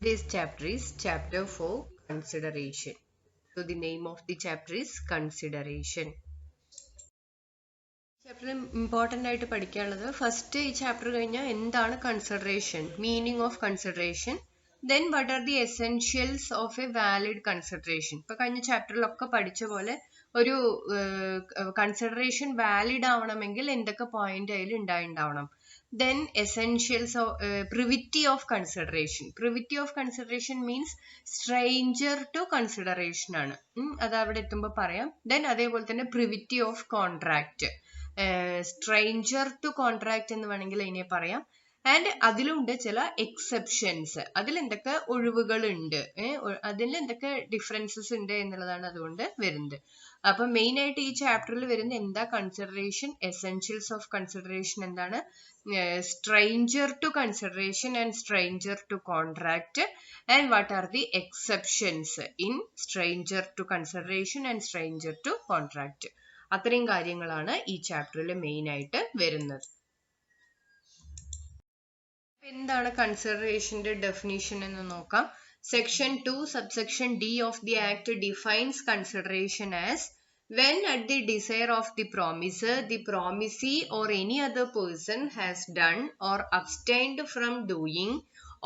This chapter is chapter 4, consideration. So the name of the chapter is consideration. Chapter important ആയിട്ട് പഠിക്കാനുള്ളത് first ഈ chapter കഴിഞ്ഞാൽ എന്താണ് consideration, meaning of consideration, then what are the essentials of a valid consideration. ഇപ്പൊ കഴിഞ്ഞ ചാപ്റ്ററിലൊക്കെ പഠിച്ച പോലെ ഒരു കൺസിഡറേഷൻ വാലിഡ് ആവണമെങ്കിൽ എന്തൊക്കെ പോയിന്റ് അതിൽ ഉണ്ടാവണം. Then essentials of privity of consideration. Privity of consideration means stranger to consideration ആണ്. അത് അവിടെ എത്തുമ്പോൾ പറയാം. Then അതേപോലെ തന്നെ privity of contract. Stranger to contract എന്ന് വേണമെങ്കിൽ അതിനെ പറയാം. ആൻഡ് അതിലുണ്ട് ചില എക്സെപ്ഷൻസ്, അതിൽ എന്തൊക്കെ ഒഴിവുകൾ ഉണ്ട്, അതിൽ എന്തൊക്കെ ഡിഫറൻസസ് ഉണ്ട് എന്നുള്ളതാണ് അതുകൊണ്ട് വരുന്നത്. അപ്പൊ മെയിൻ ആയിട്ട് ഈ ചാപ്റ്ററിൽ വരുന്ന എന്താ കൺസിഡറേഷൻ, എസെൻഷ്യൽസ് ഓഫ് കൺസിഡറേഷൻ എന്താണ്, stranger to consideration and stranger to contract, and what are the exceptions in stranger to consideration and stranger to contract. അത്രയും കാര്യങ്ങളാണ് ഈ ചാപ്റ്ററിൽ മെയിൻ ആയിട്ട് വരുന്നത്. എന്താണ് കൺസിഡറേഷന്റെ ഡെഫിനിഷൻ എന്ന് നോക്കാം. Section 2 subsection D of the act defines consideration as when at the desire of the promiser, the promisee or any other person has done or abstained from doing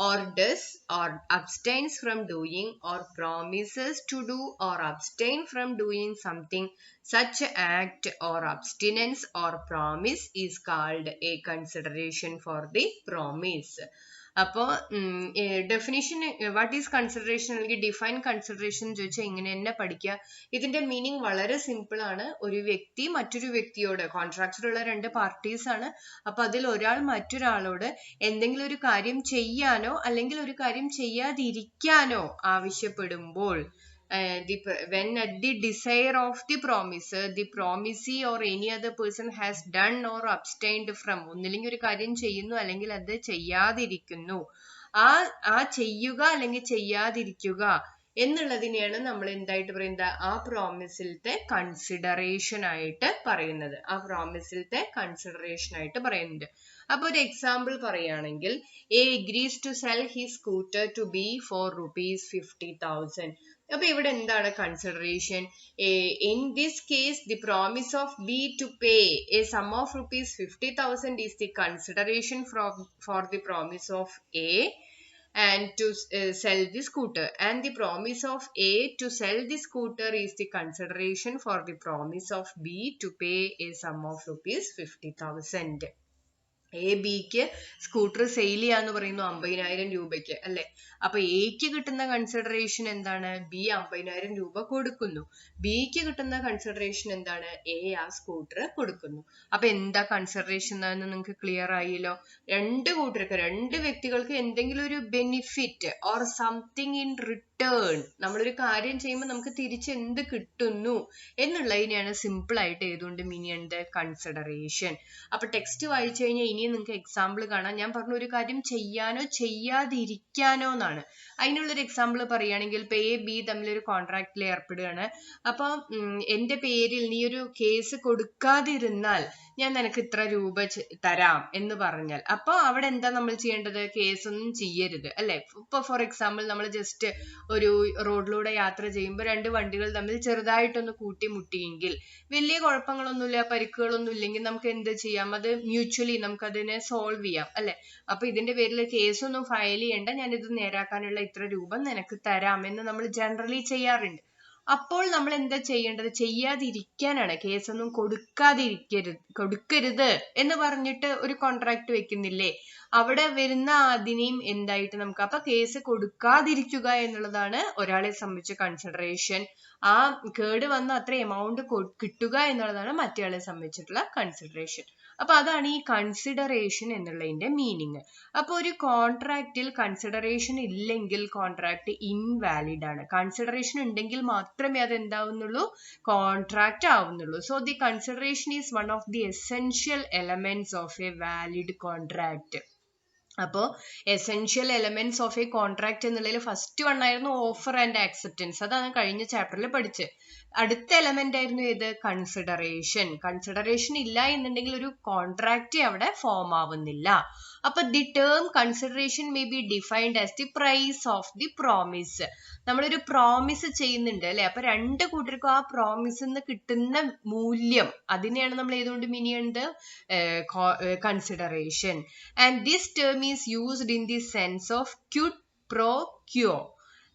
or does or abstains from doing or promises to do or abstain from doing something, such act or abstinence or promise is called a consideration for the promise. അപ്പോ definition what is consideration അല്ലെങ്കിൽ define consideration ചോദിച്ചാൽ ഇങ്ങനെ തന്നെ പഠിക്കുക. ഇതിന്റെ meaning വളരെ simple ആണ്. ഒരു വ്യക്തി മറ്റൊരു വ്യക്തിയോട്, കോൺട്രാക്റ്റിലുള്ള രണ്ട് പാർട്ടീസ് ആണ്, അപ്പൊ അതിൽ ഒരാൾ മറ്റൊരാളോട് എന്തെങ്കിലും ഒരു കാര്യം ചെയ്യാനോ അല്ലെങ്കിൽ ഒരു കാര്യം ചെയ്യാതിരിക്കാനോ ആവശ്യപ്പെടുമ്പോൾ, when at the desire of the promiser, the promisee or any other person has done or abstained from, ഒന്നില്ലെങ്കിൽ ഒരു കാര്യം ചെയ്യുന്നു അല്ലെങ്കിൽ അത് ചെയ്യാതിരിക്കുന്നു, ആ ചെയ്യുക അല്ലെങ്കിൽ ചെയ്യാതിരിക്കുക എന്നുള്ളതിനെയാണ് നമ്മൾ എന്തായിട്ട് പറയുന്നത്, ആ പ്രോമിസിലത്തെ കൺസിഡറേഷൻ ആയിട്ട് പറയുന്നത്, ആ പ്രോമിസിലത്തെ കൺസിഡറേഷൻ ആയിട്ട് പറയുന്നത്. അപ്പൊ ഒരു എക്സാമ്പിൾ പറയുകയാണെങ്കിൽ, A agrees to sell his scooter to B for ₹50,000. അപ്പൊ ഇവിടെ എന്താണ് consideration? In this case the promise of B to pay a sum of ₹50,000 is the consideration for the promise of A and to sell the scooter, and the promise of A to sell the scooter is the consideration for the promise of B to pay a sum of ₹50,000. A ബിക്ക് scooter sale ചെയ്യാന്ന് പറയുന്നു 50,000 രൂപയ്ക്ക് അല്ലെ. അപ്പൊ എക്ക് കിട്ടുന്ന consideration എന്താണ്, B 50,000 രൂപ കൊടുക്കുന്നു. ബിക്ക് കിട്ടുന്ന കൺസിഡറേഷൻ എന്താണ്, എ ആ സ്കൂട്ടർ കൊടുക്കുന്നു. അപ്പൊ എന്താ കൺസിഡറേഷൻ എന്ന് നിങ്ങൾക്ക് ക്ലിയർ ആയില്ലോ. രണ്ട് കൂട്ടർക്ക്, രണ്ട് വ്യക്തികൾക്ക് എന്തെങ്കിലും ഒരു benefit or something in return, നമ്മളൊരു കാര്യം ചെയ്യുമ്പോൾ നമുക്ക് തിരിച്ച് എന്ത് കിട്ടുന്നു എന്നുള്ളതിനെയാണ് സിമ്പിൾ ആയിട്ട് ഏതുകൊണ്ട് മീൻ ചെയ്യുന്നത്, കൺസിഡറേഷൻ. അപ്പൊ ടെക്സ്റ്റ് വായിച്ചു കഴിഞ്ഞാൽ ഇനി നിങ്ങൾക്ക് എക്സാമ്പിൾ കാണാം. ഞാൻ പറഞ്ഞ ഒരു കാര്യം ചെയ്യാനോ ചെയ്യാതിരിക്കാനോ എന്നാണ്. അതിനുള്ളൊരു എക്സാമ്പിൾ പറയുകയാണെങ്കിൽ, ഇപ്പൊ എ ബി തമ്മിലൊരു കോൺട്രാക്റ്റിൽ ഏർപ്പെടുകയാണ്. അപ്പൊ എന്റെ പേരിൽ നീ ഒരു കേസ് കൊടുക്കാതിരുന്നാൽ ഞാൻ നിനക്ക് ഇത്ര രൂപ തരാം എന്ന് പറഞ്ഞാൽ, അപ്പൊ അവിടെ എന്താ നമ്മൾ ചെയ്യേണ്ടത്, കേസൊന്നും ചെയ്യരുത് അല്ലെ. ഇപ്പൊ ഫോർ എക്സാമ്പിൾ നമ്മൾ ജസ്റ്റ് ഒരു റോഡിലൂടെ യാത്ര ചെയ്യുമ്പോൾ രണ്ട് വണ്ടികൾ തമ്മിൽ ചെറുതായിട്ടൊന്ന് കൂട്ടിമുട്ടിയെങ്കിൽ, വലിയ കുഴപ്പങ്ങളൊന്നുമില്ല, പരിക്കുകളൊന്നും ഇല്ലെങ്കിൽ നമുക്ക് എന്ത് ചെയ്യാം, അത് മ്യൂച്വലി നമുക്കതിനെ സോൾവ് ചെയ്യാം അല്ലെ. അപ്പൊ ഇതിന്റെ പേരിൽ കേസൊന്നും ഫയൽ ചെയ്യണ്ട, ഞാൻ ഇത് നേരാക്കാനുള്ള ഇത്ര രൂപ നിനക്ക് തരാം എന്ന് നമ്മൾ ജനറലി ചെയ്യാറുണ്ട്. അപ്പോൾ നമ്മൾ എന്താ ചെയ്യേണ്ടത്, ചെയ്യാതിരിക്കാനാണ്. കേസൊന്നും കൊടുക്കരുത് എന്ന് പറഞ്ഞിട്ട് ഒരു കോൺട്രാക്ട് വെക്കുന്നില്ലേ, അവിടെ വരുന്ന അതിനെയും എന്തായിട്ട് നമുക്ക്, അപ്പൊ കേസ് കൊടുക്കാതിരിക്കുക എന്നുള്ളതാണ് ഒരാളെ സംബന്ധിച്ച കൺസിഡറേഷൻ. ആ കേട് വന്ന അത്ര എമൗണ്ട് കിട്ടുക എന്നുള്ളതാണ് മറ്റേയാളെ സംബന്ധിച്ചിട്ടുള്ള കൺസിഡറേഷൻ. അപ്പൊ അതാണ് ഈ കൺസിഡറേഷൻ എന്നുള്ളതിന്റെ മീനിങ്. അപ്പൊ ഒരു കോൺട്രാക്റ്റിൽ കൺസിഡറേഷൻ ഇല്ലെങ്കിൽ കോൺട്രാക്ട് ഇൻവാലിഡ് ആണ്. കൺസിഡറേഷൻ ഉണ്ടെങ്കിൽ മാത്രമേ അത് എന്താവുന്നുള്ളൂ, കോൺട്രാക്ട് ആവുന്നുള്ളൂ. So the consideration is one of the essential elements of a valid contract. അപ്പോ essential elements of a contract എന്നുള്ളതിൽ ഫസ്റ്റ് വൺ ആയിരുന്നു ഓഫർ ആൻഡ് ആക്സെപ്റ്റൻസ്. അതാണ് കഴിഞ്ഞ ചാപ്റ്ററിൽ പഠിച്ചത്. അടുത്ത എലമെന്റ് ആയിരുന്നു ഏത്, കൺസിഡറേഷൻ. കൺസിഡറേഷൻ ഇല്ല എന്നുണ്ടെങ്കിൽ ഒരു കോൺട്രാക്ട് അവിടെ ഫോം ആവുന്നില്ല. അപ്പൊ the term consideration may be defined as the price of the promise. നമ്മളൊരു പ്രോമിസ് ചെയ്യുന്നുണ്ട് അല്ലെ, അപ്പൊ രണ്ട് കൂട്ടർക്കും ആ പ്രോമിസിന്ന് കിട്ടുന്ന മൂല്യം, അതിനെയാണ് നമ്മൾ ഏതുകൊണ്ട് മീൻ ചെയ്യുന്നത്, consideration. And this term is used in the sense of Kwid pro quo,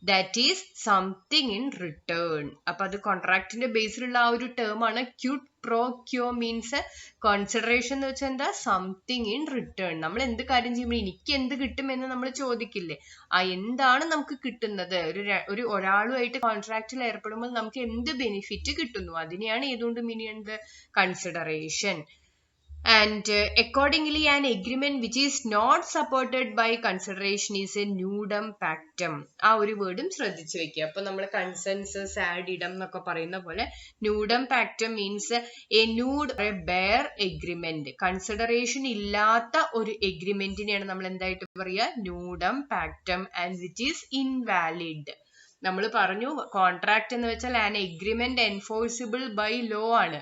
that is something in return. അപ്പൊ അത് കോൺട്രാക്ടിന്റെ ബേസിലുള്ള ആ ഒരു ടേം ആണ്. Kwid pro quo means consideration എന്ന് വെച്ചാൽ എന്താ, സംതിങ് ഇൻ റിട്ടേൺ. നമ്മൾ എന്ത് കാര്യം ചെയ്യുമ്പോൾ എനിക്ക് എന്ത് കിട്ടും എന്ന് നമ്മൾ ചോദിക്കില്ലേ, ആ എന്താണ് നമുക്ക് കിട്ടുന്നത്, ഒരാളുമായിട്ട് കോൺട്രാക്റ്റിൽ ഏർപ്പെടുമ്പോൾ നമുക്ക് എന്ത് ബെനിഫിറ്റ് കിട്ടുന്നു, അതിനെയാണ് ഏതുകൊണ്ട് മീൻ ചെയ്യുന്നത്, consideration. And accordingly an agreement which is not supported by consideration is a nudum pactum. ആ ഒരു വേർഡും ശ്രദ്ധിച്ചു വെക്കുക. അപ്പൊ നമ്മൾ കൺസെൻസസ് ആഡ് ഇടം എന്നൊക്കെ പറയുന്ന പോലെ nudum pactum means A nude or a bare agreement. Consideration ഇല്ലാത്ത ഒരു എഗ്രിമെന്റിനെയാണ് നമ്മൾ എന്തായിട്ട് പറയുക, nudum pactum, and which is invalid. നമ്മൾ പറഞ്ഞു കോൺട്രാക്ട് എന്ന് വെച്ചാൽ an agreement enforceable by law ആണ്.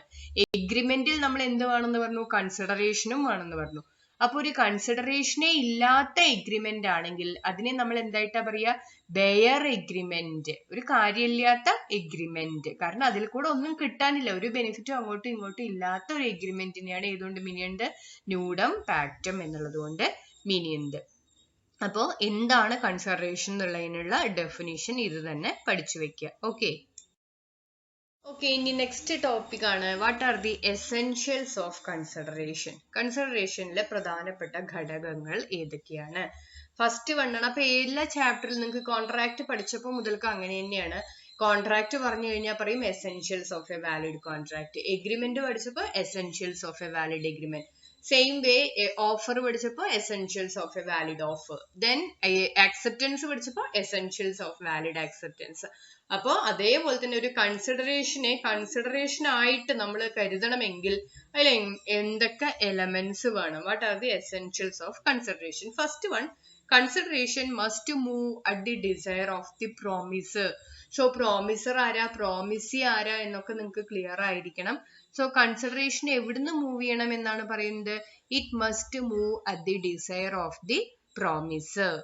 എഗ്രിമെന്റിൽ നമ്മൾ എന്ത് വേണമെന്ന് പറഞ്ഞു, കൺസിഡറേഷനും വേണമെന്ന് പറഞ്ഞു. അപ്പൊ ഒരു കൺസിഡറേഷനേ ഇല്ലാത്ത എഗ്രിമെന്റ് ആണെങ്കിൽ അതിനെ നമ്മൾ എന്തായിട്ടാ പറയാ, ബെയർ എഗ്രിമെന്റ്, ഒരു കാര്യമില്ലാത്ത എഗ്രിമെന്റ്. കാരണം അതിൽ കൂടെ ഒന്നും കിട്ടാനില്ല, ഒരു ബെനിഫിറ്റും അങ്ങോട്ടും ഇങ്ങോട്ടും ഇല്ലാത്ത ഒരു എഗ്രിമെന്റിനെയാണ് ഏതുകൊണ്ട് മീൻ ചെയ്യുന്നത്, nudum pactum എന്നുള്ളത് കൊണ്ട് മീൻ ചെയ്യുന്നത്. അപ്പോ എന്താണ് കൺസിഡറേഷൻ എന്നുള്ളതിനുള്ള ഡെഫിനിഷൻ ഇത് തന്നെ പഠിച്ചു വെക്കുക. ഓക്കെ, ഇനി നെക്സ്റ്റ് ടോപ്പിക് ആണ് what are the essentials of consideration. കൺസിഡറേഷനിലെ പ്രധാനപ്പെട്ട ഘടകങ്ങൾ ഏതൊക്കെയാണ്? ഫസ്റ്റ് വണ്ണാണ്. അപ്പൊ എല്ലാ ചാപ്റ്ററിൽ നിങ്ങൾക്ക് കോൺട്രാക്ട് പഠിച്ചപ്പോൾ മുതൽക്ക് അങ്ങനെ തന്നെയാണ്. കോൺട്രാക്ട് പറഞ്ഞു കഴിഞ്ഞാൽ പറയും essentials of a valid contract. Agreement പഠിച്ചപ്പോൾ essentials of a valid agreement. Same way offer പഠിച്ചപ്പോൾ essentials of a valid offer. Then acceptance പഠിച്ചപ്പോൾ എസെൻഷ്യൽസ് ഓഫ് വാലിഡ് അക്സെപ്റ്റൻസ്. അപ്പോൾ അതേപോലെ തന്നെ ഒരു കൺസിഡറേഷൻ ആയിട്ട് നമ്മൾ കരുതണമെങ്കിൽ അതിൽ എന്തൊക്കെ എലമെന്റ്സ് വേണം? What are the essentials of consideration? First one, consideration must move at the desire of the promisor. So promisor ആരാ, പ്രോമിസി ആരാ എന്നൊക്കെ നിങ്ങൾക്ക് ക്ലിയർ ആയിരിക്കണം. സോ കൺസിഡറേഷൻ എവിടുന്ന് മൂവ് ചെയ്യണം എന്നാണ് പറയുന്നത്, it must move at the desire of the promisor.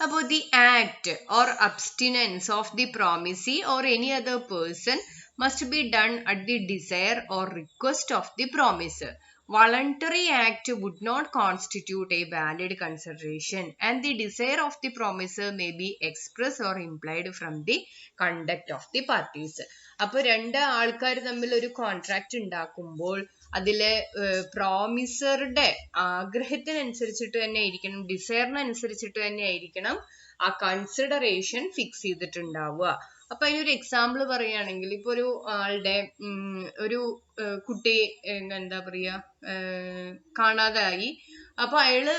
അപ്പോ the act or abstinence of the promisee or any other person must be done at the desire or request of the promisor. Voluntary act would not constitute a valid consideration, and the desire of the promiser may be expressed or implied from the conduct of the parties. അപ്പൊ രണ്ട് ആൾക്കാർ തമ്മിൽ ഒരു contract ഉണ്ടാക്കുമ്പോൾ അതിലെ പ്രോമിസറുടെ ആഗ്രഹത്തിനനുസരിച്ചിട്ട് തന്നെ ആയിരിക്കണം, ഡിസയറിനനുസരിച്ചിട്ട് തന്നെ ആയിരിക്കണം ആ കൺസിഡറേഷൻ ഫിക്സ് ചെയ്തിട്ടുണ്ടാവുക. അപ്പൊ അതിനൊരു എക്സാമ്പിൾ പറയുകയാണെങ്കിൽ, ഇപ്പൊ ഒരു ആളുടെ ഒരു കുട്ടി എന്താ പറയാ കാണാതായി. അപ്പൊ അയാള്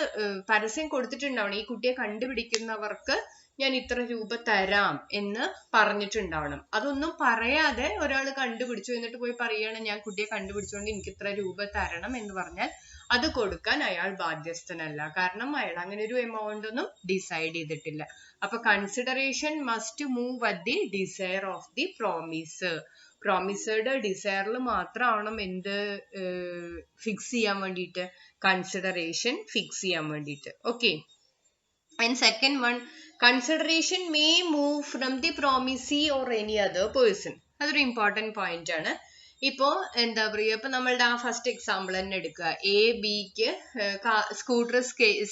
പരസ്യം കൊടുത്തിട്ടുണ്ടാവണം, ഈ കുട്ടിയെ കണ്ടുപിടിക്കുന്നവർക്ക് ഞാൻ ഇത്ര രൂപ തരാം എന്ന് പറഞ്ഞിട്ടുണ്ടാവണം. അതൊന്നും പറയാതെ ഒരാൾ കണ്ടുപിടിച്ചു എന്നിട്ട് പോയി പറയാണ് ഞാൻ കുട്ടിയെ കണ്ടുപിടിച്ചുകൊണ്ട് എനിക്ക് ഇത്ര രൂപ തരണം എന്ന് പറഞ്ഞാൽ അത് കൊടുക്കാൻ അയാൾ ബാധ്യസ്ഥനല്ല. കാരണം അയാൾ അങ്ങനെ ഒരു എമൗണ്ട് ഒന്നും ഡിസൈഡ് ചെയ്തിട്ടില്ല. അപ്പൊ consideration must move at the desire of the promisor. പ്രോമിസറുടെ ഡിസയറിൽ മാത്രമാവണം എന്ത് ഫിക്സ് ചെയ്യാൻ വേണ്ടിയിട്ട്, കൺസിഡറേഷൻ ഫിക്സ് ചെയ്യാൻ വേണ്ടിയിട്ട്. Okay, and second one, consideration may move from the promisee or any other person. അതൊരു ഇമ്പോർട്ടന്റ് പോയിന്റ് ആണ്. ഇപ്പോ എന്താ പറയുക, ഇപ്പൊ നമ്മളുടെ ആ ഫസ്റ്റ് എക്സാമ്പിൾ തന്നെ എടുക്കുക. എ ബിക്ക് സ്കൂട്ടർ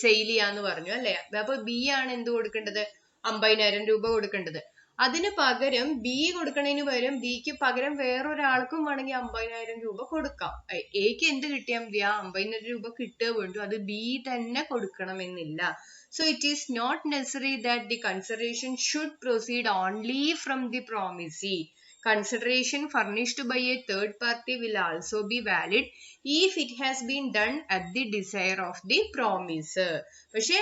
സെയിൽ ചെയ്യാന്ന് പറഞ്ഞു അല്ലെ. അപ്പൊ ബി ആണ് എന്ത് കൊടുക്കേണ്ടത്, 50,000 രൂപ കൊടുക്കേണ്ടത്. അതിന് പകരം ബി കൊടുക്കണതിന് പകരം ബിക്ക് പകരം വേറൊരാൾക്കും വേണമെങ്കിൽ 50,000 രൂപ കൊടുക്കാം. എക്ക് എന്ത് കിട്ടിയാൽ മതി, ആ 50,000 രൂപ കിട്ടുക വേണ്ടു, അത് ബി തന്നെ കൊടുക്കണമെന്നില്ല. So it is not necessary that the consideration should proceed only from the promisee. Consideration furnished by a third party will also be valid if it has been done at the desire of the promiser. പക്ഷെ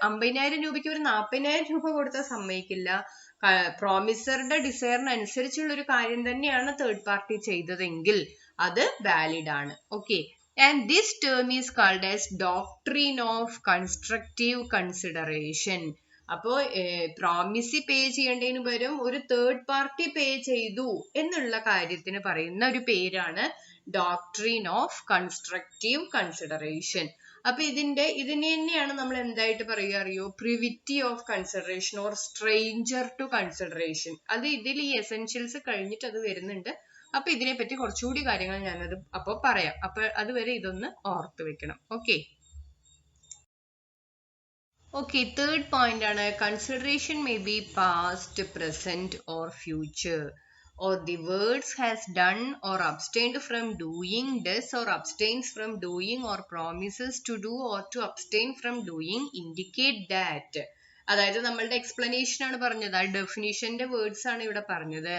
50,000 രൂപയ്ക്ക് ഒരു 40,000 രൂപ കൊടുത്താൽ സമ്മതിക്കില്ല. പ്രോമിസറുടെ ഡിസയറിനനുസരിച്ചുള്ള ഒരു കാര്യം തന്നെയാണ് third party ചെയ്തതെങ്കിൽ അത് വാലിഡ് ആണ്. Okay, and this term is called as doctrine of constructive consideration. അപ്പോ പ്രോമിസി പേ ചെയ്യേണ്ടതിന് പകരം ഒരു തേർഡ് പാർട്ടി പേ ചെയ്തു എന്നുള്ള കാര്യത്തിന് പറയുന്ന ഒരു പേരാണ് doctrine of constructive consideration. അപ്പൊ ഇതിനെ തന്നെയാണ് നമ്മൾ എന്തായിട്ട് പറയുക അറിയോ, privity of consideration or stranger to consideration. അത് ഇതിൽ ഈ എസെൻഷ്യൽസ് കഴിഞ്ഞിട്ട് അത് വരുന്നുണ്ട്. അപ്പൊ ഇതിനെപ്പറ്റി കുറച്ചുകൂടി കാര്യങ്ങൾ ഞാനത് അപ്പൊ പറയാം. അപ്പൊ അതുവരെ ഇതൊന്ന് ഓർത്ത് വെക്കണം. ഓക്കെ, തേർഡ് പോയിന്റ് ആണ് consideration may B past, present or future. Or the words has done or abstained from doing, does or abstains from doing, or promises to do or to abstain from doing indicate that. അതായത് നമ്മളുടെ explanation ആണ് പറഞ്ഞത്, ആ ഡെഫിനിഷന്റെ words ആണ് ഇവിടെ പറഞ്ഞത്.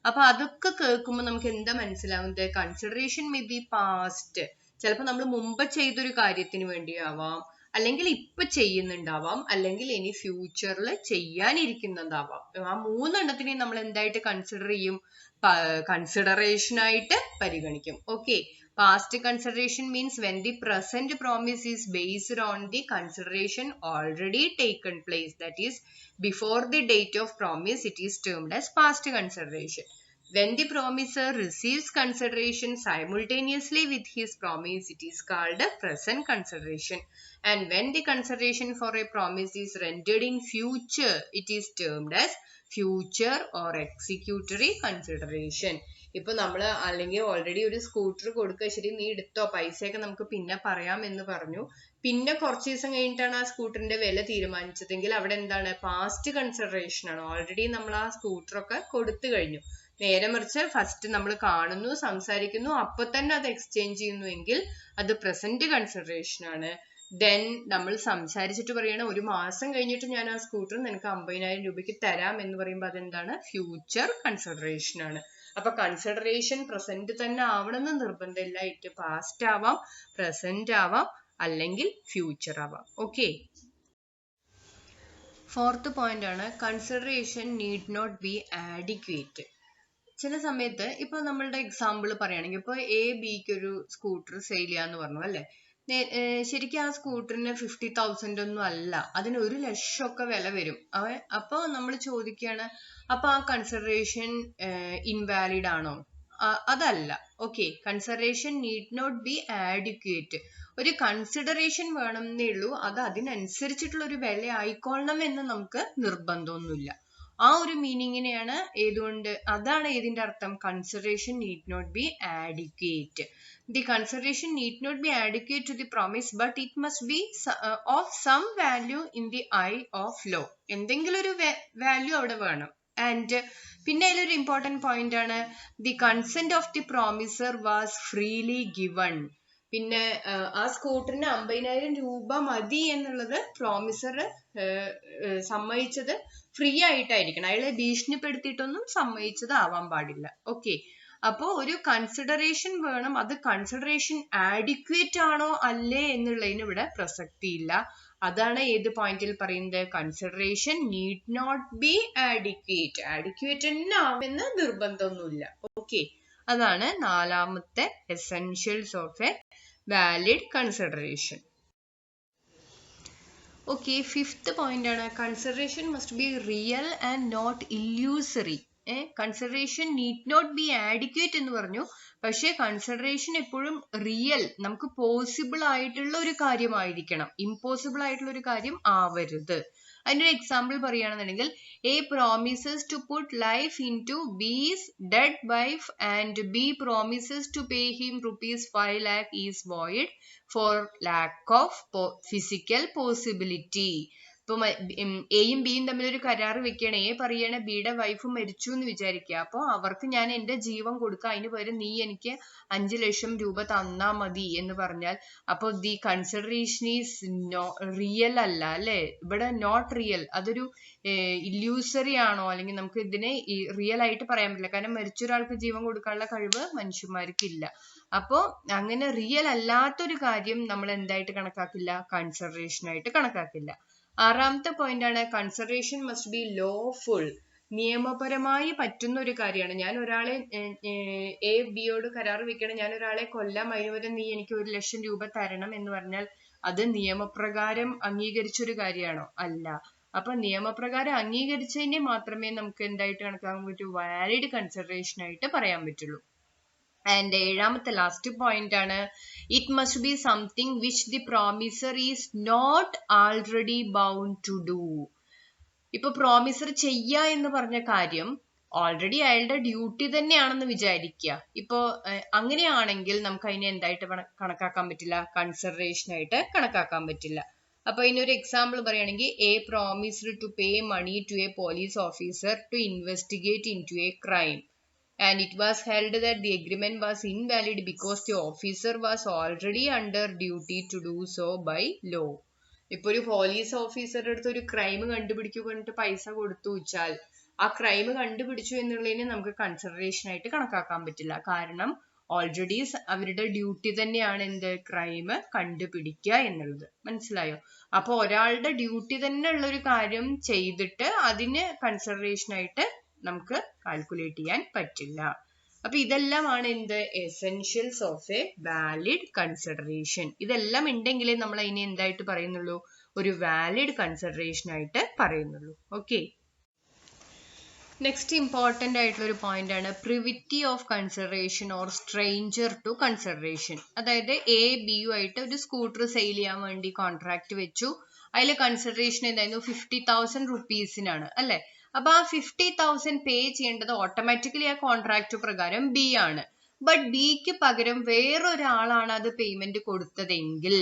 അപ്പൊ അതൊക്കെ കേൾക്കുമ്പോൾ നമുക്ക് എന്താ മനസ്സിലാവുന്നത്? കൺസിഡറേഷൻ മേ ബി പാസ്റ്റ്, ചിലപ്പോൾ നമ്മൾ മുമ്പ് ചെയ്തൊരു കാര്യത്തിന് വേണ്ടിയാവാം, അല്ലെങ്കിൽ ഇപ്പൊ ചെയ്യുന്നുണ്ടാവാം, അല്ലെങ്കിൽ ഇനി ഫ്യൂച്ചറിൽ ചെയ്യാനിരിക്കുന്നതാവാം. ആ മൂന്നെണ്ണത്തിനെയും നമ്മൾ എന്തായിട്ട് കൺസിഡർ ചെയ്യും? കൺസിഡറേഷൻ ആയിട്ട് പരിഗണിക്കും. Okay, past consideration means when the present promise is based on the consideration already taken place, that is before the date of promise, it is termed as past consideration. When the promiser receives consideration simultaneously with his promise, it is called a present consideration. And when the consideration for a promise is rendered in future, it is termed as future or executory consideration. ഇപ്പൊ നമ്മള് അല്ലെങ്കിൽ already ഒരു scooter കൊടുക്കുക, ശരി നീ എടുത്തോ, പൈസയൊക്കെ നമുക്ക് പിന്നെ പറയാം എന്ന് പറഞ്ഞു. പിന്നെ കുറച്ച് ദിവസം കഴിഞ്ഞിട്ടാണ് ആ സ്കൂട്ടറിന്റെ വില തീരുമാനിച്ചതെങ്കിൽ അവിടെ എന്താണ്? പാസ്റ്റ് കൺസിഡറേഷൻ ആണ്. ഓൾറെഡി നമ്മൾ ആ സ്കൂട്ടറൊക്കെ കൊടുത്തു കഴിഞ്ഞു. നേരെ മറിച്ച് ഫസ്റ്റ് നമ്മൾ കാണുന്നു, സംസാരിക്കുന്നു, അപ്പൊ തന്നെ അത് എക്സ്ചേഞ്ച് ചെയ്യുന്നുവെങ്കിൽ അത് പ്രസന്റ് കൺസിഡറേഷൻ ആണ്. ദെൻ നമ്മൾ സംസാരിച്ചിട്ട് പറയണ ഒരു മാസം കഴിഞ്ഞിട്ട് ഞാൻ ആ സ്കൂട്ടർ നിനക്ക് 50,000 രൂപയ്ക്ക് തരാം എന്ന് പറയുമ്പോൾ അതെന്താണ്? ഫ്യൂച്ചർ കൺസിഡറേഷൻ ആണ്. അപ്പൊ കൺസിഡറേഷൻ പ്രസന്റ് തന്നെ ആവണമെന്ന് നിർബന്ധമില്ല. ഇറ്റ് പാസ്റ്റ് ആവാം, പ്രസന്റ് ആവാം, അല്ലെങ്കിൽ ഫ്യൂച്ചർ ആവാം. ഓക്കെ, ഫോർത്ത് പോയിന്റ് ആണ് consideration need not be adequate. ചില സമയത്ത് ഇപ്പൊ നമ്മളുടെ എക്സാമ്പിൾ പറയുകയാണെങ്കിൽ, ഇപ്പൊ എ ബിക്ക് ഒരു സ്കൂട്ടർ സെയിൽ ചെയ്യാന്ന് പറഞ്ഞു അല്ലെ. ശരിക്കും ആ സ്കൂട്ടറിന് 50,000 ഒന്നും അല്ല, അതിന് 1,00,000 ഒക്കെ വില വരും. അപ്പൊ നമ്മൾ ചോദിക്കുകയാണ്, അപ്പൊ ആ കൺസിഡറേഷൻ ഇൻവാലിഡ് ആണോ? അതല്ല. Okay, consideration need not be adequate. ഒരു കൺസിഡറേഷൻ വേണമെന്നേ ഉള്ളൂ, അത് അതിനനുസരിച്ചിട്ടുള്ള ഒരു വില ആയിക്കൊള്ളണം എന്ന് നമുക്ക് നിർബന്ധമൊന്നുമില്ല. ആ ഒരു മീനിങ്ങിനെയാണ് ഏതുകൊണ്ട്, അതാണ് ഏതിന്റെ അർത്ഥം? Consideration need not be adequate. The consideration need not be adequate to the promise, but it must be of some value in the eye of law. എന്തെങ്കിലും ഒരു വാല്യൂ അവിടെ വേണം. ആൻഡ് പിന്നെ അതിലൊരു ഇമ്പോർട്ടന്റ് പോയിന്റ് ആണ്, the consent of the promiser was freely given. പിന്നെ ആ സ്കൂട്ടറിന് 50,000 രൂപ മതി എന്നുള്ളത് പ്രോമിസർ സമ്മതിച്ചത് ഫ്രീ ആയിട്ടായിരിക്കണം. അയാളെ ഭീഷണിപ്പെടുത്തിയിട്ടൊന്നും സമ്മതിച്ചത് ആവാൻ പാടില്ല. ഓക്കെ, അപ്പോ ഒരു കൺസിഡറേഷൻ വേണം. അത് കൺസിഡറേഷൻ ആഡിക്വേറ്റ് ആണോ അല്ലേ എന്നുള്ളതിന് ഇവിടെ പ്രസക്തിയില്ല. അതാണ് ഏത് പോയിന്റിൽ പറയുന്നത്? Consideration need not be adequate. Adequate തന്നെ ആവുമെന്ന് നിർബന്ധമൊന്നുമില്ല. ഓക്കെ, അതാണ് നാലാമത്തെ essentials of a valid consideration. Okay, fifth point ആണ് consideration must be real and not illusory. Consideration need not be adequate എന്ന് പറഞ്ഞു, പക്ഷെ കൺസിഡറേഷൻ എപ്പോഴും റിയൽ, നമുക്ക് പോസിബിൾ ആയിട്ടുള്ള ഒരു കാര്യമായിരിക്കണം, ഇമ്പോസിബിൾ ആയിട്ടുള്ള ഒരു കാര്യം ആവരുത്. അതിനൊരു എക്സാമ്പിൾ പറയുകയാണെന്നുണ്ടെങ്കിൽ, A promises to put life into his dead wife and B promises to pay him ₹5 lakh is void for lack of physical possibility. ഇപ്പൊ എയും ബിയും തമ്മിൽ ഒരു കരാർ വെക്കുകയാണ്. എ പറയാണ് ബിയുടെ വൈഫ് മരിച്ചു എന്ന് വിചാരിക്കുക. അപ്പൊ അവർക്ക് ഞാൻ എന്റെ ജീവൻ കൊടുക്കാം, അതിന് പകരം നീ എനിക്ക് 5,00,000 രൂപ തന്നാ മതി എന്ന് പറഞ്ഞാൽ, അപ്പൊ ദി കൺസിഡറേഷൻ ഈസ് റിയൽ അല്ല അല്ലെ, ഇവിടെ നോട്ട് റിയൽ. അതൊരു ഇല്യൂസറി ആണോ, അല്ലെങ്കിൽ നമുക്ക് ഇതിനെ റിയൽ ആയിട്ട് പറയാൻ പറ്റില്ല. കാരണം മരിച്ചൊരാൾക്ക് ജീവൻ കൊടുക്കാനുള്ള കഴിവ് മനുഷ്യന്മാർക്കില്ല. അപ്പോ അങ്ങനെ റിയൽ അല്ലാത്തൊരു കാര്യം നമ്മൾ എന്തായിട്ട് കണക്കാക്കില്ല? കൺസിഡറേഷൻ ആയിട്ട് കണക്കാക്കില്ല. ആറാമത്തെ പോയിന്റ് ആണ് കൺസിഡറേഷൻ മസ്റ്റ് ബി ലോഫുൾ. നിയമപരമായി പറ്റുന്ന ഒരു കാര്യമാണ്. ഞാൻ ഒരാളെ എ ബിയോട് കരാർ വെക്കണം, ഞാൻ ഒരാളെ കൊല്ലാം, അതിന് പകരം നീ എനിക്ക് 1,00,000 രൂപ തരണം എന്ന് പറഞ്ഞാൽ അത് നിയമപ്രകാരം അംഗീകരിച്ചൊരു കാര്യമാണോ? അല്ല. അപ്പൊ നിയമപ്രകാരം അംഗീകരിച്ചതിനെ മാത്രമേ നമുക്ക് എന്തായിട്ട് കണക്കാക്കാൻ പറ്റൂ? വാലിഡ് കൺസിഡറേഷൻ ആയിട്ട് പറയാൻ പറ്റുള്ളൂ. And ഏഴാമത്തെ ലാസ്റ്റ് പോയിന്റ് ആണ്, it must be something which the promiser is not already bound to do. ഇപ്പൊ പ്രോമിസർ ചെയ്യാ എന്ന് പറഞ്ഞ കാര്യം ഓൾറെഡി അയാളുടെ ഡ്യൂട്ടി തന്നെയാണെന്ന് വിചാരിക്കുക. ഇപ്പോ അങ്ങനെയാണെങ്കിൽ നമുക്ക് അതിനെ എന്തായിട്ട് കണക്കാക്കാൻ പറ്റില്ല? കൺസിഡറേഷൻ ആയിട്ട് കണക്കാക്കാൻ പറ്റില്ല. അപ്പൊ ഇതിനൊരു എക്സാമ്പിൾ പറയുകയാണെങ്കിൽ, A promised to pay money to a police officer to investigate into a crime and it was held that the agreement was invalid because the officer was already under duty to do so by law. ഇപ്പൊ ഒരു police ഓഫീസറുടെ അടുത്ത് ഒരു crime കണ്ടുപിടിക്കൂ പറഞ്ഞിട്ട് പൈസ കൊടുത്തു വെച്ചാൽ ആ ക്രൈം കണ്ടുപിടിച്ചു എന്നുള്ളതിനെ നമുക്ക് കൺസിഡറേഷൻ ആയിട്ട് കണക്കാക്കാൻ പറ്റില്ല. കാരണം ഓൾറെഡി അവരുടെ ഡ്യൂട്ടി തന്നെയാണ് എന്ത്? ക്രൈം കണ്ടുപിടിക്കുക എന്നുള്ളത്. മനസ്സിലായോ? അപ്പൊ ഒരാളുടെ ഡ്യൂട്ടി തന്നെ ഉള്ള ഒരു കാര്യം ചെയ്തിട്ട് അതിന് കൺസിഡറേഷൻ ആയിട്ട് നമുക്ക് കാൽക്കുലേറ്റ് ചെയ്യാൻ പറ്റില്ല. അപ്പൊ ഇതെല്ലാമാണ് എന്ത്? Essentials of a valid consideration. ഇതെല്ലാം ഉണ്ടെങ്കിലേ നമ്മൾ അതിനെ എന്തായിട്ട് പറയുന്നുള്ളൂ? ഒരു വാലിഡ് കൺസിഡറേഷൻ ആയിട്ട് പറയുന്നുള്ളൂ. ഓക്കെ, നെക്സ്റ്റ് ഇമ്പോർട്ടന്റ് ആയിട്ടുള്ള ഒരു പോയിന്റ് ആണ് privity of consideration or stranger to consideration. അതായത് എ ബിയു ആയിട്ട് ഒരു സ്കൂട്ടർ സെയിൽ ചെയ്യാൻ വേണ്ടി കോൺട്രാക്ട് വെച്ചു. അതിൽ കൺസിഡറേഷൻ എന്തായിരുന്നു? 50,000 rupeesനാണ് അല്ലെ. അപ്പൊ ആ 50,000 പേ ചെയ്യേണ്ടത് ഓട്ടോമാറ്റിക്കലി ആ കോൺട്രാക്ട് പ്രകാരം ബി ആണ്. ബട്ട് ബിക്ക് പകരം വേറൊരാളാണ് അത് പേയ്മെന്റ് കൊടുത്തതെങ്കിൽ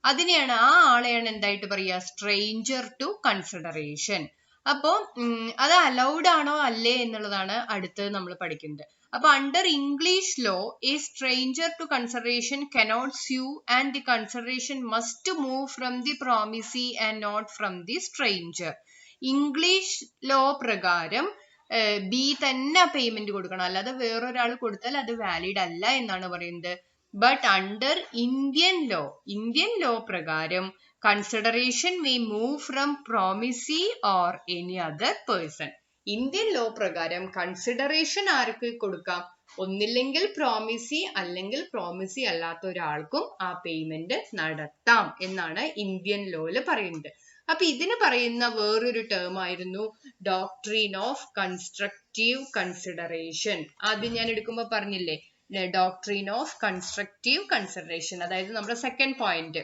അതിനെയാണ്, ആ ആളെയാണ് എന്തായിട്ട് പറയുക? Stranger to consideration. അപ്പോ അത് അലൗഡ് ആണോ അല്ലേ എന്നുള്ളതാണ് അടുത്തത് നമ്മൾ പഠിക്കുന്നത്. അപ്പൊ under English law A stranger to consideration cannot sue and the consideration must move from the promisee and not from the stranger. English law പ്രകാരം ബി തന്നെ പേയ്മെന്റ് കൊടുക്കണം, അല്ലാതെ വേറൊരാൾ കൊടുത്താൽ അത് വാലിഡ് അല്ല എന്നാണ് പറയുന്നത്. ബട്ട് അണ്ടർ ഇന്ത്യൻ ലോ പ്രകാരം consideration may move from promisee or any other person. Indian law പ്രകാരം കൺസിഡറേഷൻ ആർക്ക് കൊടുക്കാം? ഒന്നില്ലെങ്കിൽ പ്രോമിസി, അല്ലെങ്കിൽ പ്രോമിസി അല്ലാത്ത ഒരാൾക്കും ആ പേയ്മെന്റ് നടത്താം എന്നാണ് ഇന്ത്യൻ ലോയില് പറയുന്നത്. അപ്പൊ ഇതിന് പറയുന്ന വേറൊരു ടേം ആയിരുന്നു ഡോക്ട്രീൻ ഓഫ് കൺസ്ട്രക്റ്റീവ് കൺസിഡറേഷൻ. ആദ്യം ഞാൻ എടുക്കുമ്പോ പറഞ്ഞില്ലേ, ഡോക്ട്രീൻ ഓഫ് കൺസ്ട്രക്റ്റീവ് കൺസിഡറേഷൻ. അതായത് നമ്മുടെ second point,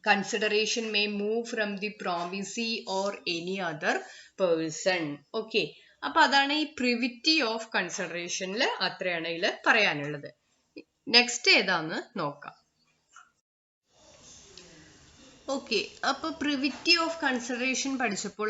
consideration may move from the promisee or any other person. Okay, അപ്പൊ അതാണ് ഈ പ്രിവിറ്റി ഓഫ് കൺസിഡറേഷനിൽ അത്രയാണ് ഇതിൽ പറയാനുള്ളത്. നെക്സ്റ്റ് ഏതാന്ന് നോക്കാം. ഓക്കെ, അപ്പൊ പ്രിവിറ്റി ഓഫ് കൺസിഡറേഷൻ പഠിച്ചപ്പോൾ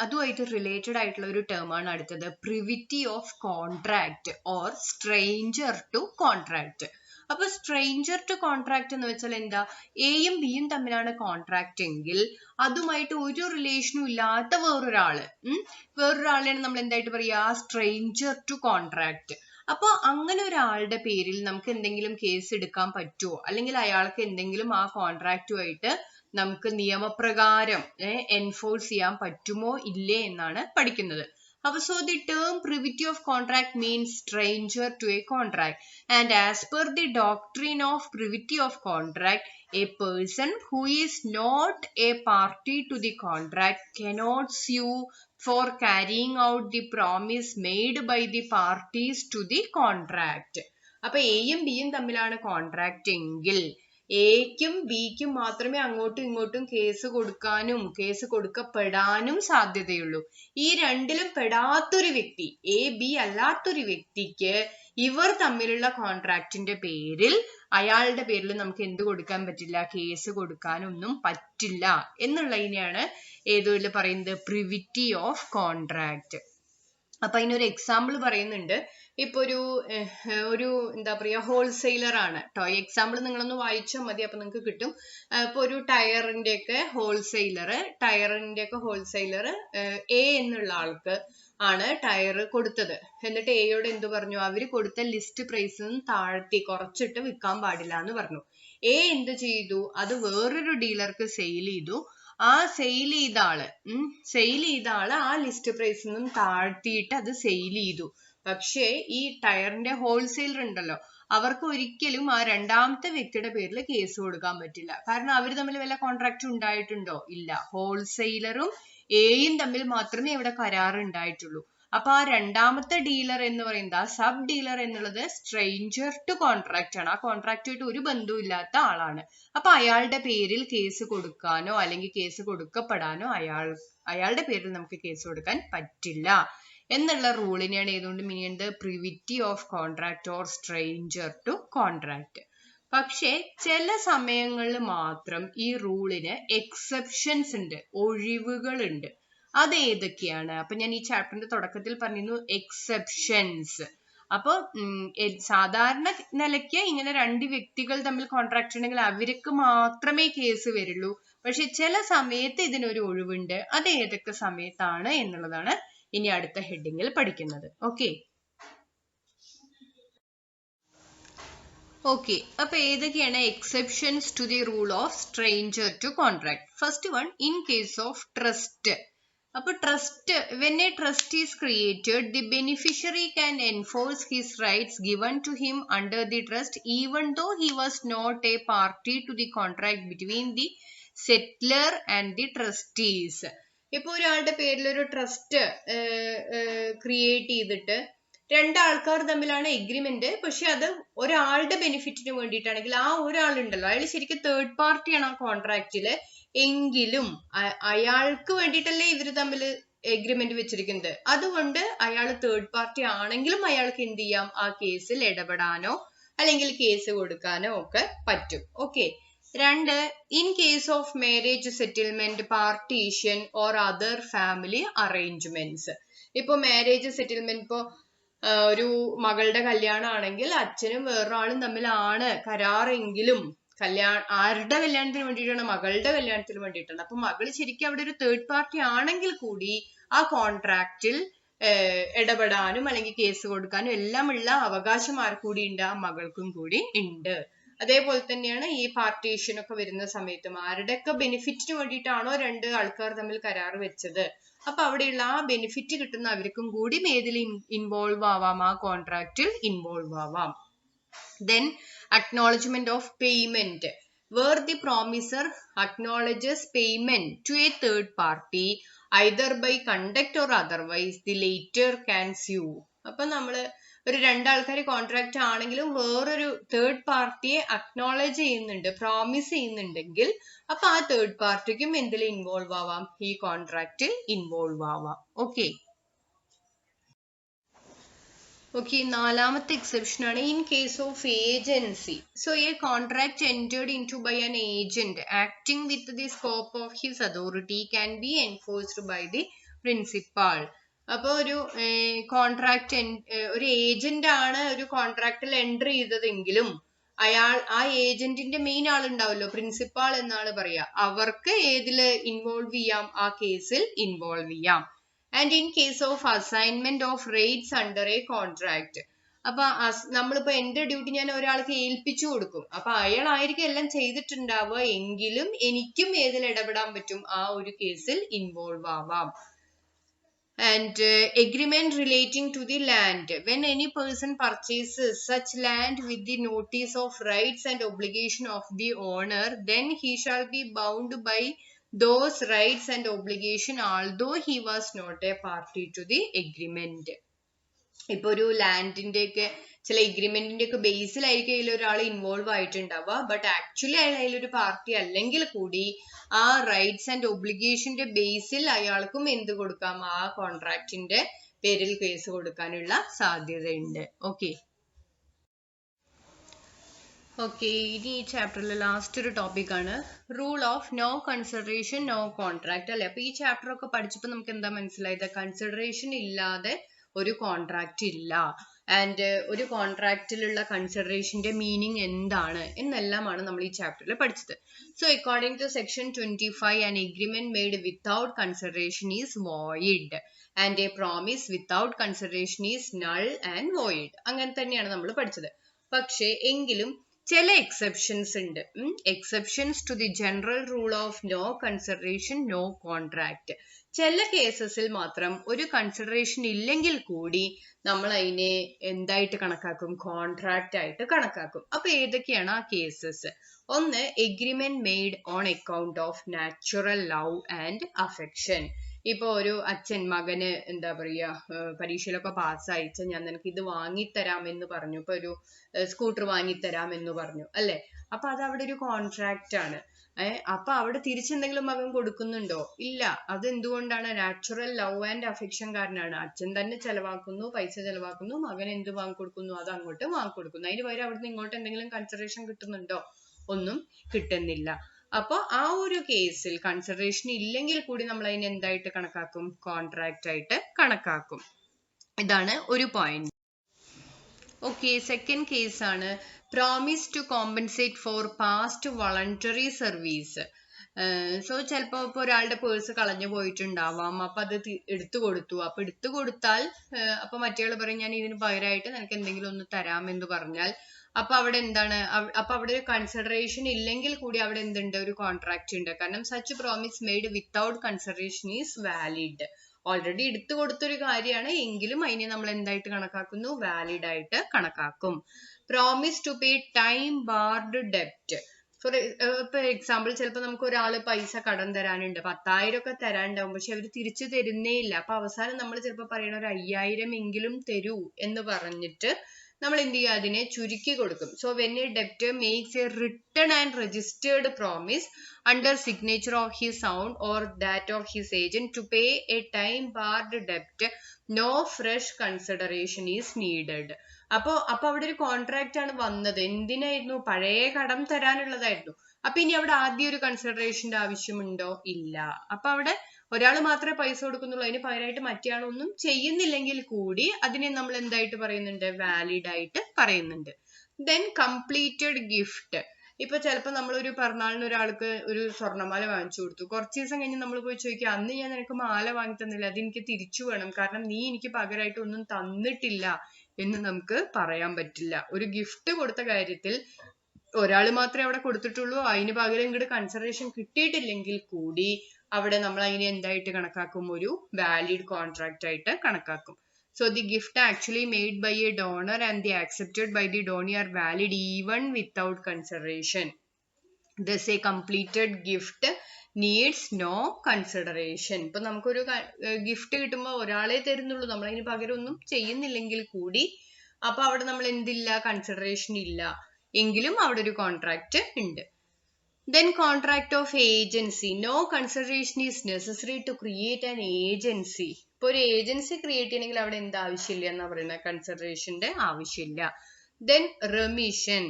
അതുമായിട്ട് റിലേറ്റഡ് ആയിട്ടുള്ള ഒരു ടേം ആണ് അടുത്തത്, privity of contract or stranger to contract. അപ്പൊ സ്ട്രേഞ്ചർ ടു കോൺട്രാക്ട് എന്ന് വെച്ചാൽ എന്താ? എയും ബിയും തമ്മിലാണ് കോൺട്രാക്ട് എങ്കിൽ അതുമായിട്ട് ഒരു റിലേഷനും ഇല്ലാത്ത വേറൊരാളെയാണ് നമ്മൾ എന്തായിട്ട് പറയാ? Stranger to contract. അപ്പൊ അങ്ങനെ ഒരാളുടെ പേരിൽ നമുക്ക് എന്തെങ്കിലും കേസ് എടുക്കാൻ പറ്റുമോ, അല്ലെങ്കിൽ അയാൾക്ക് എന്തെങ്കിലും ആ കോൺട്രാക്റ്റുമായിട്ട് നമുക്ക് നിയമപ്രകാരം എൻഫോഴ്സ് ചെയ്യാൻ പറ്റുമോ ഇല്ലേ എന്നാണ് പഠിക്കുന്നത്. അപ്പൊ so the term privity of contract means stranger to a contract, and as per the doctrine of privity of contract, a person who is not a party to the contract cannot sue for carrying out the promise made by the parties to the contract. അപ്പൊ എയും ബിയും തമ്മിലാണ് contract എങ്കിൽ എക്കും ബിക്കും മാത്രമേ അങ്ങോട്ടും ഇങ്ങോട്ടും case കൊടുക്കാനും case കൊടുക്കപ്പെടാനും സാധ്യതയുള്ളൂ. ഈ രണ്ടിലും പെടാത്തൊരു വ്യക്തി, എ ബി അല്ലാത്തൊരു വ്യക്തിക്ക് ഇവർ തമ്മിലുള്ള കോൺട്രാക്റ്റിന്റെ പേരിൽ അയാളുടെ പേരിൽ നമുക്ക് എന്ത് കൊടുക്കാൻ പറ്റില്ല? കേസ് കൊടുക്കാനൊന്നും പറ്റില്ല എന്നുള്ളതിനെയാണ് ഏതൊരു പറയുന്നത്? Privity of contract. അപ്പൊ അതിനൊരു എക്സാമ്പിൾ പറയുന്നുണ്ട്. ഇപ്പൊ ഒരു എന്താ പറയാ, ഹോൾസെയിലർ ആണ് കേട്ടോ. ഈ എക്സാമ്പിൾ നിങ്ങളൊന്ന് വായിച്ചാൽ മതി, അപ്പൊ നിങ്ങൾക്ക് കിട്ടും. ഇപ്പൊ ഒരു ടയറിന്റെ ഒക്കെ ഹോൾസെയിലർ എ എന്നുള്ള ആൾക്ക് ആണ് ടയർ കൊടുത്തത്. എന്നിട്ട് എയോട് എന്ത് പറഞ്ഞു? അവര് കൊടുത്ത ലിസ്റ്റ് പ്രൈസിൽ നിന്ന് താഴ്ത്തി കുറച്ചിട്ട് വിൽക്കാൻ പാടില്ല എന്ന് പറഞ്ഞു. എ എന്ത് ചെയ്തു? അത് വേറൊരു ഡീലർക്ക് സെയിൽ ചെയ്തു. ആ സെയിൽ ചെയ്ത ആള് ആ ലിസ്റ്റ് പ്രൈസിൽ നിന്നും താഴ്ത്തിയിട്ട് അത് സെയിൽ ചെയ്തു. പക്ഷേ ഈ ടയറിന്റെ ഹോൾസെയിലർ ഉണ്ടല്ലോ, അവർക്ക് ഒരിക്കലും ആ രണ്ടാമത്തെ വ്യക്തിയുടെ പേരിൽ കേസ് കൊടുക്കാൻ പറ്റില്ല. കാരണം അവർ തമ്മിൽ വല്ല കോൺട്രാക്ട് ഉണ്ടായിട്ടുണ്ടോ? ഇല്ല. ഹോൾസെയിലറും എയും തമ്മിൽ മാത്രമേ ഇവിടെ കരാർ ഉണ്ടായിട്ടുള്ളൂ. അപ്പൊ ആ രണ്ടാമത്തെ ഡീലർ എന്ന് പറയുന്നത്, ആ സബ് ഡീലർ എന്നുള്ളത് സ്ട്രേഞ്ചർ ടു കോൺട്രാക്ട് ആണ്. ആ കോൺട്രാക്റ്റുമായിട്ട് ഒരു ബന്ധവും ഇല്ലാത്ത ആളാണ്. അപ്പൊ അയാളുടെ പേരിൽ കേസ് കൊടുക്കാനോ അല്ലെങ്കിൽ കേസ് കൊടുക്കപ്പെടാനോ അയാളുടെ പേരിൽ നമുക്ക് കേസ് കൊടുക്കാൻ പറ്റില്ല എന്നുള്ള റൂളിനെയാണ് ഏതുകൊണ്ട് മീൻ ചെയ്യുന്നത്? Privity of contract or stranger to contract. പക്ഷെ ചില സമയങ്ങളിൽ മാത്രം ഈ റൂളിന് എക്സെപ്ഷൻസ് ഉണ്ട്, ഒഴിവുകളുണ്ട്. അത് ഏതൊക്കെയാണ്? അപ്പൊ ഞാൻ ഈ ചാപ്റ്ററിന്റെ തുടക്കത്തിൽ പറഞ്ഞിരുന്നു എക്സെപ്ഷൻസ്. അപ്പൊ സാധാരണ നിലയ്ക്ക് ഇങ്ങനെ രണ്ട് വ്യക്തികൾ തമ്മിൽ കോൺട്രാക്ട് ഉണ്ടെങ്കിൽ അവർക്ക് മാത്രമേ കേസ് വരുള്ളൂ. പക്ഷെ ചില സമയത്ത് ഇതിനൊരു ഒഴിവുണ്ട്. അത് ഏതൊക്കെ സമയത്താണ് എന്നുള്ളതാണ് ഇനി അടുത്ത ഹെഡിങ്ങിൽ പഠിക്കുന്നത്. ഓക്കെ ഓക്കെ അപ്പൊ ഏതൊക്കെയാണ് exceptions to the rule of stranger to contract? First one, in case of trust. അപ്പൊ trust, when a trust is created, the beneficiary can enforce his rights given to him under the trust even though he was not a party to the contract between the settler and the trustees. ഇപ്പൊ ഒരാളുടെ പേരിൽ ഒരു trust create ചെയ്തിട്ട് രണ്ടാൾക്കാർ തമ്മിലാണ് agreement. പക്ഷെ അത് ഒരാളുടെ ബെനിഫിറ്റിന് വേണ്ടിയിട്ടാണെങ്കിൽ ആ ഒരാളുണ്ടല്ലോ അയാൾ ശരിക്കും തേർഡ് പാർട്ടിയാണ് ആ കോൺട്രാക്റ്റില്, എങ്കിലും അയാൾക്ക് വേണ്ടിയിട്ടല്ലേ ഇവര് തമ്മിൽ എഗ്രിമെന്റ് വെച്ചിരിക്കുന്നത്. അതുകൊണ്ട് അയാൾ തേർഡ് പാർട്ടി ആണെങ്കിലും അയാൾക്ക് എന്ത് ചെയ്യാം? ആ കേസിൽ ഇടപെടാനോ അല്ലെങ്കിൽ കേസ് കൊടുക്കാനോ ഒക്കെ പറ്റും. ഓക്കെ. രണ്ട്, in case of marriage settlement, partition or other family arrangements. ഇപ്പൊ മാരേജ് സെറ്റിൽമെന്റ്, ഇപ്പൊ ഒരു മകളുടെ കല്യാണം ആണെങ്കിൽ അച്ഛനും വേറൊരാളും തമ്മിലാണ് കരാറെങ്കിലും ആരുടെ കല്യാണത്തിന് വേണ്ടിയിട്ടാണ്? മകളുടെ കല്യാണത്തിന് വേണ്ടിയിട്ടാണ്. അപ്പൊ മകൾ ശരിക്കും അവിടെ ഒരു തേർഡ് പാർട്ടി ആണെങ്കിൽ കൂടി ആ കോൺട്രാക്റ്റിൽ ഇടപെടാനും അല്ലെങ്കിൽ കേസ് കൊടുക്കാനും എല്ലാം ഉള്ള അവകാശം ആർക്കൂടി ഉണ്ട്? ആ മകൾക്കും കൂടി ഉണ്ട്. അതേപോലെ തന്നെയാണ് ഈ പാർട്ടീഷൻ ഒക്കെ വരുന്ന സമയത്തും ആരുടെയൊക്കെ ബെനിഫിറ്റിന് വേണ്ടിയിട്ടാണോ രണ്ട് ആൾക്കാർ തമ്മിൽ കരാർ വെച്ചത്, അപ്പൊ അവിടെയുള്ള ആ ബെനിഫിറ്റ് കിട്ടുന്ന അവർക്കും കൂടി ഏതിൽ ഇൻവോൾവ് ആവാം? ആ കോൺട്രാക്റ്റിൽ ഇൻവോൾവ് ആവാം. Then acknowledgement of payment, where the promisor acknowledges payment to a third party either by conduct or otherwise, the latter can sue. അപ്പൊ നമ്മള് ഒരു രണ്ടാൾക്കാർ കോൺട്രാക്ട് ആണെങ്കിലും വേറൊരു തേർഡ് പാർട്ടിയെ അക്നോളജ് ചെയ്യുന്നുണ്ട്, പ്രോമിസ് ചെയ്യുന്നുണ്ടെങ്കിൽ അപ്പൊ ആ തേർഡ് പാർട്ടിക്കും എന്തിൽ ഇൻവോൾവ് ആവാം? ഈ കോൺട്രാക്റ്റിൽ ഇൻവോൾവ് ആവാം. ഓക്കെ ഓക്കെ നാലാമത്തെ എക്സെപ്ഷൻ ആണ് in case of agency. So A contract entered into by an agent acting with the scope of his authority can be enforced by the principal. അപ്പൊ ഒരു contract, ഒരു agent ആണ് ഒരു കോൺട്രാക്റ്റിൽ enter ചെയ്തതെങ്കിലും ആ ഏജന്റിന്റെ main ആളുണ്ടാവല്ലോ, principal എന്നാണ് പറയാ, അവർക്ക് ഏതില് ഇൻവോൾവ് ചെയ്യാം? ആ കേസിൽ ഇൻവോൾവ് ചെയ്യാം. And in case of assignment of rights under a contract, അപ്പൊ നമ്മളിപ്പോ എന്റെ ഡ്യൂട്ടി ഞാൻ ഒരാൾക്ക് ഏൽപ്പിച്ചു കൊടുക്കും. അപ്പൊ അയാളായിരിക്കും എല്ലാം ചെയ്തിട്ടുണ്ടാവുക, എങ്കിലും എനിക്കും ഏതിൽ ഇടപെടാൻ പറ്റും? ആ ഒരു കേസിൽ ഇൻവോൾവ് ആവാം. And agreement relating to the land, when any person purchases such land with the notice of rights and obligation of the owner, then he shall be bound by those rights and obligation although he was not a party to the agreement. ഇപ്പൊ ഒരു ലാൻഡിന്റെ ഒക്കെ ചില എഗ്രിമെന്റിന്റെ ഒക്കെ ബേസിലായിരിക്കും അതിൽ ഒരാൾ involve ആയിട്ടുണ്ടാവുക. But actually അയാൾ അതിലൊരു party അല്ലെങ്കിൽ കൂടി ആ റൈറ്റ്സ് ആൻഡ് ഒബ്ലിഗേഷന്റെ ബേസിൽ അയാൾക്കും എന്ത് കൊടുക്കാം? ആ കോൺട്രാക്റ്റിന്റെ പേരിൽ കേസ് കൊടുക്കാനുള്ള സാധ്യതയുണ്ട്. ഓക്കെ ഓക്കെ ഇനി ഈ ചാപ്റ്ററിലെ ലാസ്റ്റ് ഒരു ടോപ്പിക് ആണ് rule of no consideration no contract അല്ലെ. അപ്പൊ ഈ ചാപ്റ്റർ ഒക്കെ പഠിച്ചപ്പോൾ നമുക്ക് എന്താ മനസ്സിലായത്? കൺസിഡറേഷൻ ഇല്ലാതെ ഒരു കോൺട്രാക്ട് ഇല്ല. ആൻഡ് ഒരു കോൺട്രാക്റ്റിലുള്ള കൺസിഡറേഷന്റെ മീനിങ് എന്താണ് എന്നെല്ലാമാണ് നമ്മൾ ഈ ചാപ്റ്ററിൽ പഠിച്ചത്. So according to section 25, an agreement made without consideration is void and a promise without consideration is null and void. അങ്ങനെ തന്നെയാണ് നമ്മൾ പഠിച്ചത്. പക്ഷേ എങ്കിലും ചില എക്സെപ്ഷൻസ് ഉണ്ട്. Exceptions to the general rule of no consideration no contract. ചില കേസസിൽ മാത്രം ഒരു കൺസിഡറേഷൻ ഇല്ലെങ്കിൽ കൂടി നമ്മൾ അതിനെ എന്തായിട്ട് കണക്കാക്കും? കോൺട്രാക്ട് ആയിട്ട് കണക്കാക്കും. അപ്പൊ ഏതൊക്കെയാണ് ആ കേസസ്? ഒന്ന്, agreement made on account of natural love and affection. ഇപ്പൊ ഒരു അച്ഛൻ മകന് എന്താ പറയാ പരീക്ഷയിലൊക്കെ പാസ്സായിച്ച ഞാൻ നിനക്ക് ഇത് വാങ്ങിത്തരാം എന്ന് പറഞ്ഞു, ഇപ്പൊ ഒരു സ്കൂട്ടർ വാങ്ങിത്തരാം എന്ന് പറഞ്ഞു അല്ലെ. അപ്പൊ അത് അവിടെ ഒരു കോൺട്രാക്റ്റ് ആണ്. അപ്പൊ അവിടെ തിരിച്ചെന്തെങ്കിലും മകൻ കൊടുക്കുന്നുണ്ടോ? ഇല്ല. അത് എന്തുകൊണ്ടാണ്? നാച്ചുറൽ ലവ് ആൻഡ് അഫെക്ഷൻ കാരണമാണ്. അച്ഛൻ തന്നെ ചെലവാക്കുന്നു, പൈസ ചെലവാക്കുന്നു, മകൻ എന്ത് വാങ്ങിക്കൊടുക്കുന്നു അത് അങ്ങോട്ട് വാങ്ങിക്കൊടുക്കുന്നു. അതിന് പകരം അവിടുന്ന് ഇങ്ങോട്ട് എന്തെങ്കിലും കൺസിഡറേഷൻ കിട്ടുന്നുണ്ടോ? ഒന്നും കിട്ടുന്നില്ല. അപ്പൊ ആ ഒരു കേസിൽ കൺസിഡറേഷൻ ഇല്ലെങ്കിൽ കൂടി നമ്മൾ അതിനെ എന്തായിട്ട് കണക്കാക്കും? കോൺട്രാക്റ്റ് ആയിട്ട് കണക്കാക്കും. ഇതാണ് ഒരു പോയിന്റ്. ഓക്കെ, സെക്കൻഡ് കേസ് ആണ് promise to compensate for past voluntary service. So ചിലപ്പോ ഇപ്പൊ ഒരാളുടെ പേഴ്സ് കളഞ്ഞു പോയിട്ടുണ്ടാവാം, അപ്പൊ അത് എടുത്തു കൊടുത്തു. അപ്പൊ എടുത്തു കൊടുത്താൽ അപ്പൊ മറ്റേയാൾ പറയും ഞാൻ ഇതിന് പകരമായിട്ട് നിനക്ക് എന്തെങ്കിലും ഒന്ന് തരാമെന്ന് പറഞ്ഞാൽ അപ്പൊ അവിടെ എന്താണ്? അപ്പൊ അവിടെ ഒരു കൺസിഡറേഷൻ ഇല്ലെങ്കിൽ കൂടി അവിടെ എന്തുണ്ട്? ഒരു കോൺട്രാക്ട് ഉണ്ട്. കാരണം such promise made without consideration is valid. Already എടുത്തു കൊടുത്തൊരു കാര്യമാണ് എങ്കിലും അതിനെ നമ്മൾ എന്തായിട്ട് കണക്കാക്കുന്നു? വാലിഡ് ആയിട്ട് കണക്കാക്കും. Promise to pay time barred ഡെപ്റ്റ്. ഫോർ എക്സാമ്പിൾ ചിലപ്പോൾ നമുക്ക് ഒരാള് പൈസ കടം തരാനുണ്ട്, 10,000 ഒക്കെ തരാനുണ്ടാവും, പക്ഷെ അവർ തിരിച്ചു തരുന്നേ ഇല്ല. അപ്പൊ അവസാനം നമ്മൾ ചിലപ്പോൾ പറയണ ഒരു 5,000 എങ്കിലും തരൂ എന്ന് പറഞ്ഞിട്ട് നമ്മൾ എന്ത് ചെയ്യുക? അതിനെ ചുരുക്കി കൊടുക്കും. So when A debtor makes A written and registered promise under signature of his own or that of his agent to pay a time barred debt, no fresh consideration is needed. അപ്പൊ അവിടെ ഒരു contract ആണ് വന്നത്. എന്തിനായിരുന്നു? പഴയ കടം തരാനുള്ളതായിരുന്നു. അപ്പൊ ഇനി അവിടെ ആദ്യം ഒരു കൺസിഡറേഷന്റെ ആവശ്യമുണ്ടോ? ഇല്ല. അപ്പൊ അവിടെ ഒരാൾ മാത്രമേ പൈസ കൊടുക്കുന്നുള്ളൂ, അതിന് പകരമായിട്ട് മറ്റേയാളൊന്നും ചെയ്യുന്നില്ലെങ്കിൽ കൂടി അതിനെ നമ്മൾ എന്തായിട്ട് പറയുന്നുണ്ട്? വാലിഡ് ആയിട്ട് പറയുന്നുണ്ട്. Then completed gift. ഇപ്പൊ ചിലപ്പോ നമ്മളൊരു പിറന്നാളിന് ഒരാൾക്ക് ഒരു സ്വർണ്ണമാല വാങ്ങിച്ചു കൊടുത്തു. കുറച്ച് ദിവസം കഴിഞ്ഞ് നമ്മൾ പോയി ചോദിക്കുക, അന്ന് ഞാൻ നിനക്ക് മാല വാങ്ങി തന്നില്ല, അത് എനിക്ക് തിരിച്ചു വേണം, കാരണം നീ എനിക്ക് പകരമായിട്ട് ഒന്നും തന്നിട്ടില്ല എന്ന് നമുക്ക് പറയാൻ പറ്റില്ല. ഒരു ഗിഫ്റ്റ് കൊടുത്ത കാര്യത്തിൽ ഒരാൾ മാത്രമേ അവിടെ കൊടുത്തിട്ടുള്ളൂ, അതിന് പകരം ഇങ്ങോട്ട് കൺസിഡറേഷൻ കിട്ടിയിട്ടില്ലെങ്കിൽ കൂടി അവിടെ നമ്മൾ അതിനെ എന്തായിട്ട് കണക്കാക്കും? ഒരു വാലിഡ് കോൺട്രാക്ട് ആയിട്ട് കണക്കാക്കും. So the gift actually made by a donor and the accepted by the donor are valid even without consideration. Thus a completed gift needs no consideration. ഇപ്പൊ നമുക്കൊരു ഗിഫ്റ്റ് കിട്ടുമ്പോൾ ഒരാളെ തരുന്നുള്ളൂ, നമ്മൾ അതിന് പകരം ഒന്നും ചെയ്യുന്നില്ലെങ്കിൽ കൂടി അപ്പൊ അവിടെ നമ്മൾ എന്തില്ല? കൺസിഡറേഷൻ ഇല്ല, എങ്കിലും അവിടെ ഒരു കോൺട്രാക്ട് ഉണ്ട്. Then contract of agency. No consideration is necessary to create an agency. ഇപ്പൊ ഒരു ഏജൻസി ക്രിയേറ്റ് ചെയ്യണമെങ്കിൽ അവിടെ എന്ത് ആവശ്യമില്ല എന്നാ പറയുന്നത്? കൺസിഡറേഷന്റെ ആവശ്യമില്ല. Then remission.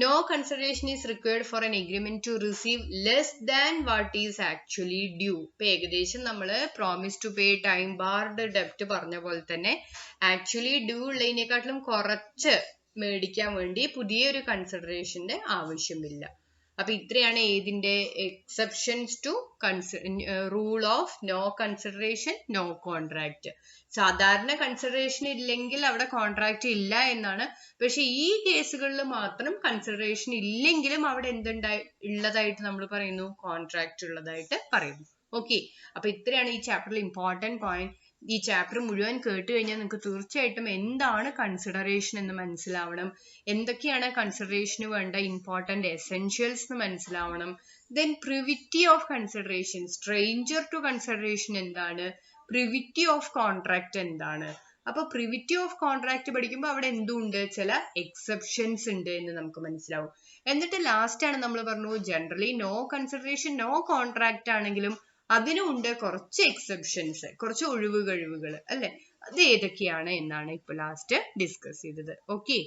No consideration is required for an agreement to receive less than what is actually due. ഇപ്പൊ ഏകദേശം നമ്മൾ promise to pay time barred ഡെപ്റ്റ് പറഞ്ഞ പോലെ തന്നെ ആക്ച്വലി ഡ്യൂ ഉള്ളതിനെക്കാട്ടിലും കുറച്ച് മേടിക്കാൻ വേണ്ടി പുതിയൊരു കൺസിഡറേഷന്റെ ആവശ്യമില്ല. അപ്പൊ ഇത്രയാണ് ഏതിന്റെ exceptions to rule of no consideration no contract. സാധാരണ കൺസിഡറേഷൻ ഇല്ലെങ്കിൽ അവിടെ കോൺട്രാക്ട് ഇല്ല എന്നാണ്. പക്ഷെ ഈ കേസുകളിൽ മാത്രം കൺസിഡറേഷൻ ഇല്ലെങ്കിലും അവിടെ ഉള്ളതായിട്ട് നമ്മൾ പറയുന്നു? കോൺട്രാക്ട് ഉള്ളതായിട്ട് പറയുന്നു. ഓക്കെ, അപ്പൊ ഇത്രയാണ് ഈ ചാപ്റ്ററിൽ ഇമ്പോർട്ടന്റ് പോയിന്റ്. ഈ ചാപ്റ്റർ മുഴുവൻ കേട്ട് കഴിഞ്ഞാൽ നിങ്ങൾക്ക് തീർച്ചയായിട്ടും എന്താണ് കൺസിഡറേഷൻ എന്ന് മനസ്സിലാവണം, എന്തൊക്കെയാണ് കൺസിഡറേഷന് വേണ്ട ഇമ്പോർട്ടന്റ് എസെൻഷ്യൽസ് എന്ന് മനസ്സിലാവണം. Then privity of consideration, stranger to consideration എന്താണ്, പ്രിവിറ്റി ഓഫ് കോൺട്രാക്ട് എന്താണ്. അപ്പൊ പ്രിവിറ്റി ഓഫ് കോൺട്രാക്ട് പഠിക്കുമ്പോൾ അവിടെ എന്തുണ്ട്? ചില എക്സെപ്ഷൻസ് ഉണ്ട് എന്ന് നമുക്ക് മനസ്സിലാവും. എന്നിട്ട് ലാസ്റ്റ് ആണ് നമ്മൾ പറഞ്ഞു generally no consideration no contract ആണെങ്കിലും അതിനുണ്ട് കുറച്ച് എക്സെപ്ഷൻസ്, കുറച്ച് ഒഴിവുകഴിവുകൾ അല്ലെ. അത് ഏതൊക്കെയാണ് എന്നാണ് ഇപ്പൊ ലാസ്റ്റ് ഡിസ്കസ് ചെയ്തത്. ഓക്കെ.